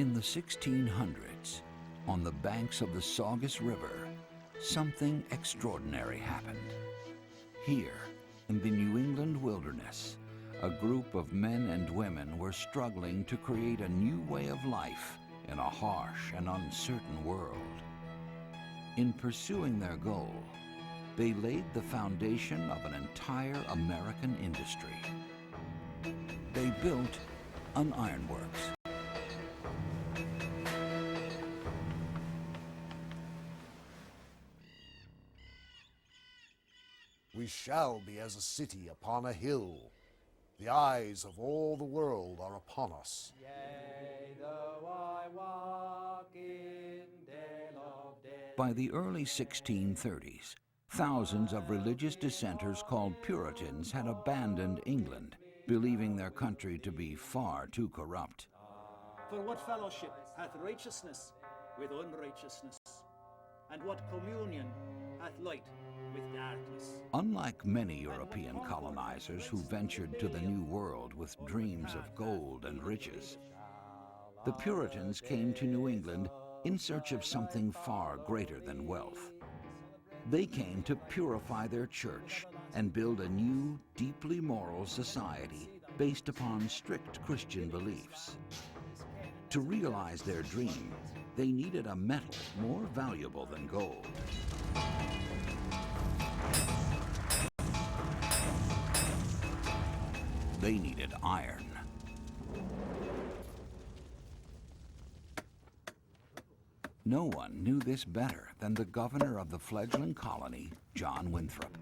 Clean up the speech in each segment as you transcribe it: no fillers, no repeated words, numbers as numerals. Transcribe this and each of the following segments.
In the 1600s, on the banks of the Saugus River, something extraordinary happened. Here, in the New England wilderness, a group of men and women were struggling to create a new way of life in a harsh and uncertain world. In pursuing their goal, they laid the foundation of an entire American industry. They built an ironworks. We shall be as a city upon a hill. The eyes of all the world are upon us. Yea, though I walk in dale of day. By the early 1630s, thousands of religious dissenters called Puritans had abandoned England, believing their country to be far too corrupt. For what fellowship hath righteousness with unrighteousness? And what communion hath light with darkness? Unlike many European colonizers who ventured to the New World with dreams of gold and riches, the Puritans came to New England in search of something far greater than wealth. They came to purify their church and build a new, deeply moral society based upon strict Christian beliefs. To realize their dream, they needed a metal more valuable than gold. They needed iron. No one knew this better than the governor of the fledgling colony, John Winthrop.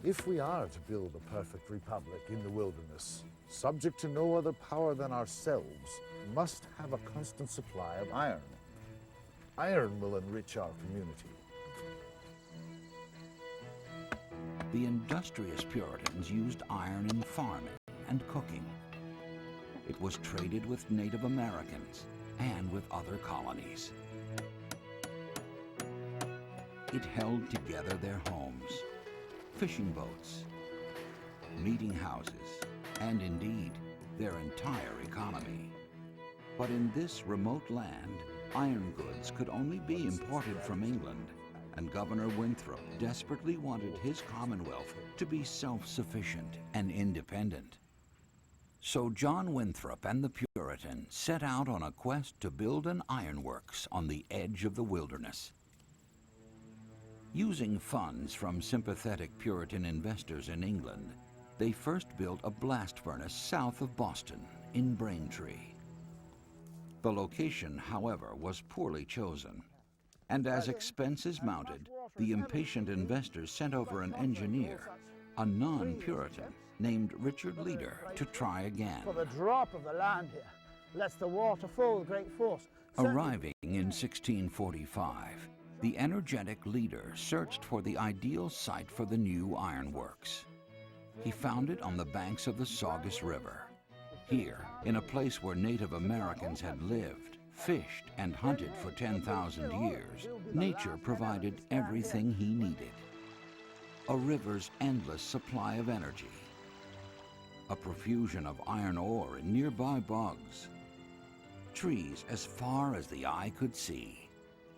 If we are to build a perfect republic in the wilderness, subject to no other power than ourselves, we must have a constant supply of iron. Iron will enrich our community. The industrious Puritans used iron in farming and cooking. It was traded with Native Americans and with other colonies. It held together their homes, fishing boats, meeting houses, and indeed, their entire economy. But in this remote land, iron goods could only be imported from England, and Governor Winthrop desperately wanted his Commonwealth to be self-sufficient and independent. So John Winthrop and the Puritans set out on a quest to build an ironworks on the edge of the wilderness. Using funds from sympathetic Puritan investors in England, they first built a blast furnace south of Boston, in Braintree. The location, however, was poorly chosen, and as expenses mounted, the impatient investors sent over an engineer, a non-Puritan, named Richard Leader, to try again. For the drop of the land here lets the water fall with great force. Arriving in 1645, the energetic Leader searched for the ideal site for the new ironworks. He found it on the banks of the Saugus River. Here, in a place where Native Americans had lived, fished, and hunted for 10,000 years, nature provided everything he needed. A river's endless supply of energy, a profusion of iron ore in nearby bogs, trees as far as the eye could see,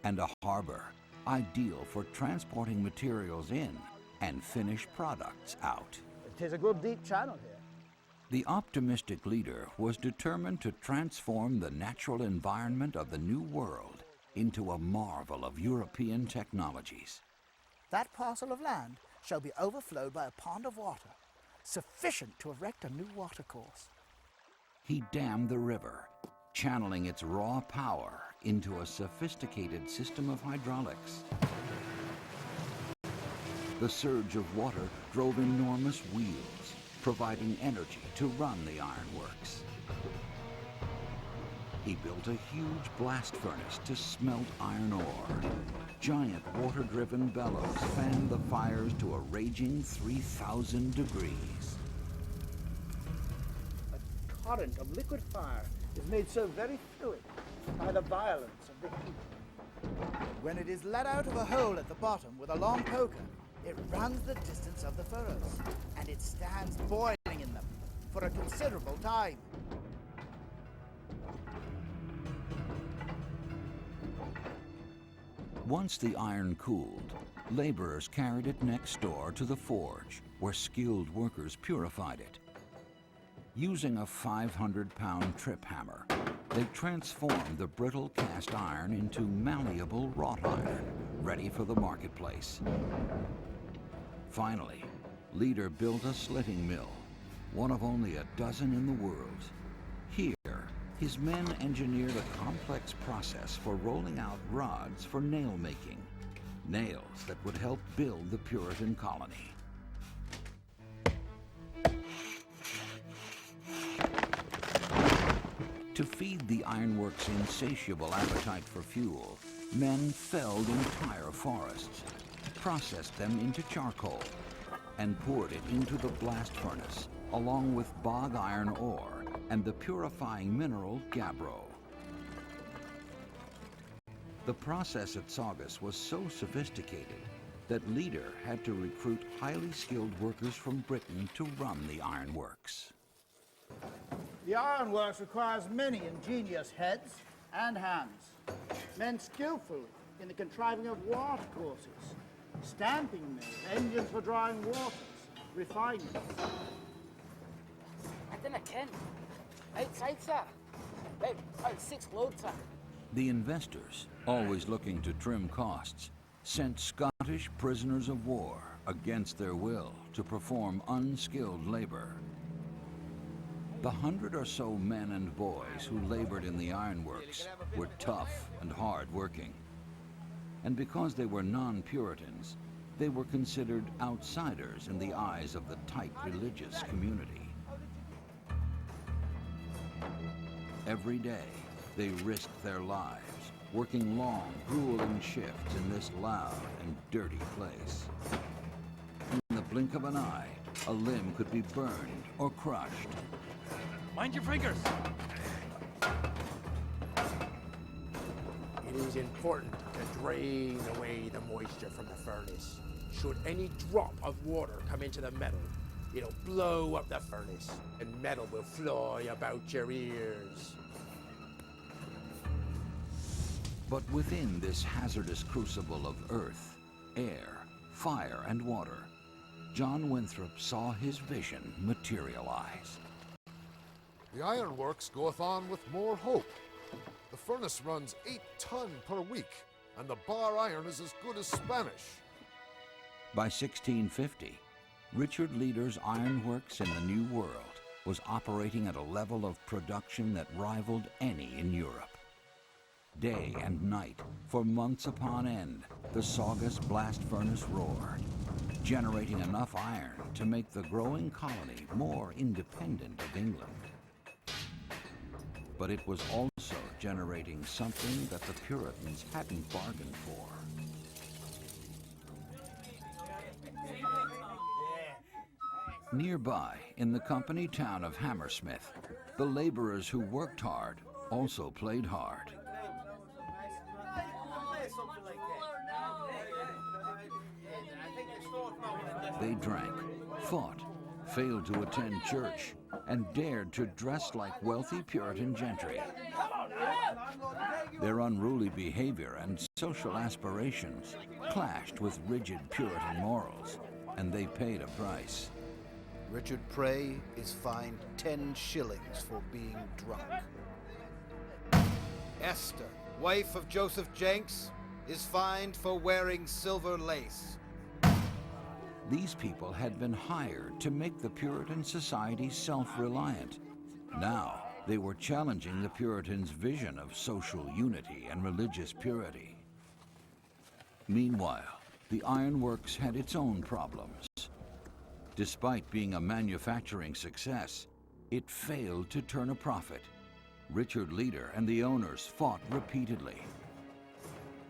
and a harbor ideal for transporting materials in and finished products out. It is a good deep channel here. The optimistic Leader was determined to transform the natural environment of the New World into a marvel of European technologies. That parcel of land shall be overflowed by a pond of water, sufficient to erect a new watercourse. He dammed the river, channeling its raw power into a sophisticated system of hydraulics. The surge of water drove enormous wheels, providing energy to run the ironworks. He built a huge blast furnace to smelt iron ore. Giant water-driven bellows fanned the fires to a raging 3,000 degrees. A torrent of liquid fire is made so very fluid by the violence of the heat. When it is let out of a hole at the bottom with a long poker, it runs the distance of the furrows, and it stands boiling in them for a considerable time. Once the iron cooled, laborers carried it next door to the forge, where skilled workers purified it. Using a 500-pound trip hammer, they transformed the brittle cast iron into malleable wrought iron, ready for the marketplace. Finally, Leader built a slitting mill, one of only a dozen in the world. Here, his men engineered a complex process for rolling out rods for nail making, nails that would help build the Puritan colony. To feed the ironworks' insatiable appetite for fuel, men felled entire forests, processed them into charcoal, and poured it into the blast furnace, along with bog iron ore and the purifying mineral gabbro. The process at Saugus was so sophisticated that Leader had to recruit highly skilled workers from Britain to run the ironworks. The ironworks requires many ingenious heads and hands, men skillful in the contriving of water courses, stamping mills, engines for drying waters, refining. I dinna ken. Outside, sir. About 6 loads, sir. The investors, always looking to trim costs, sent Scottish prisoners of war against their will to perform unskilled labor. The 100 or so men and boys who labored in the ironworks were tough and hard-working. And because they were non-Puritans, they were considered outsiders in the eyes of the tight religious community. Every day, they risked their lives, working long, grueling shifts in this loud and dirty place. In the blink of an eye, a limb could be burned or crushed. Mind your fingers! It is important to drain away the moisture from the furnace. Should any drop of water come into the metal, it'll blow up the furnace, and metal will fly about your ears. But within this hazardous crucible of earth, air, fire, and water, John Winthrop saw his vision materialize. The ironworks goeth on with more hope. The furnace runs 8 ton per week, and the bar iron is as good as Spanish. By 1650, Richard Leader's ironworks in the New World was operating at a level of production that rivaled any in Europe. Day and night, for months upon end, the Saugus blast furnace roared, generating enough iron to make the growing colony more independent of England. But it was also generating something that the Puritans hadn't bargained for. Nearby, in the company town of Hammersmith, the laborers who worked hard also played hard. They drank, fought, failed to attend church, and dared to dress like wealthy Puritan gentry. Their unruly behavior and social aspirations clashed with rigid Puritan morals, and they paid a price. Richard Prey is fined 10 shillings for being drunk. Esther, wife of Joseph Jenks, is fined for wearing silver lace. These people had been hired to make the Puritan society self-reliant. Now, they were challenging the Puritans' vision of social unity and religious purity. Meanwhile, the ironworks had its own problems. Despite being a manufacturing success, it failed to turn a profit. Richard Leader and the owners fought repeatedly.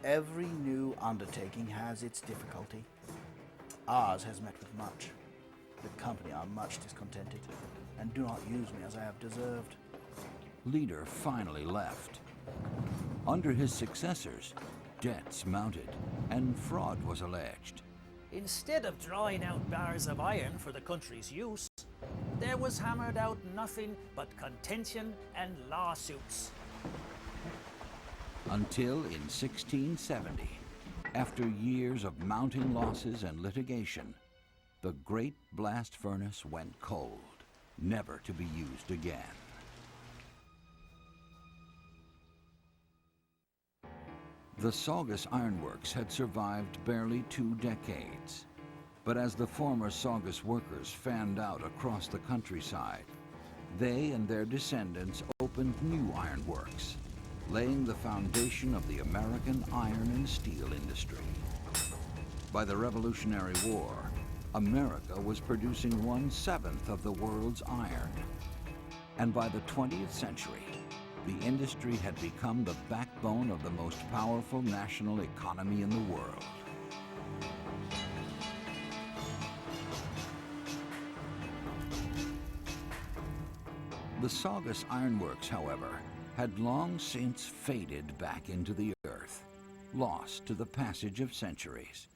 Every new undertaking has its difficulty. Ours has met with much. The company are much discontented and do not use me as I have deserved. Leader finally left. Under his successors, debts mounted and fraud was alleged. Instead of drawing out bars of iron for the country's use, there was hammered out nothing but contention and lawsuits. Until in 1670, After years of mounting losses and litigation, the great blast furnace went cold, never to be used again. The Saugus Iron Works had survived barely 2 decades. But as the former Saugus workers fanned out across the countryside, they and their descendants opened new ironworks, laying the foundation of the American iron and steel industry. By the Revolutionary War, America was producing 1/7 of the world's iron. And by the 20th century, the industry had become the backbone of the most powerful national economy in the world. The Saugus Iron Works, however, had long since faded back into the earth, lost to the passage of centuries.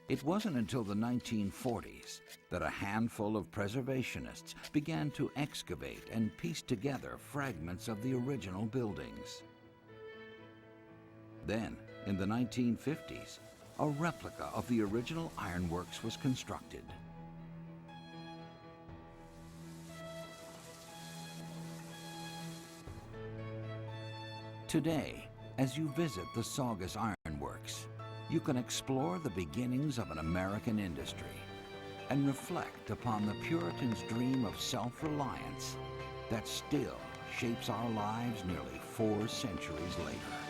It wasn't until the 1940s that a handful of preservationists began to excavate and piece together fragments of the original buildings. Then, in the 1950s, a replica of the original ironworks was constructed. Today, as you visit the Saugus Iron Works, you can explore the beginnings of an American industry and reflect upon the Puritans' dream of self-reliance that still shapes our lives nearly 4 centuries later.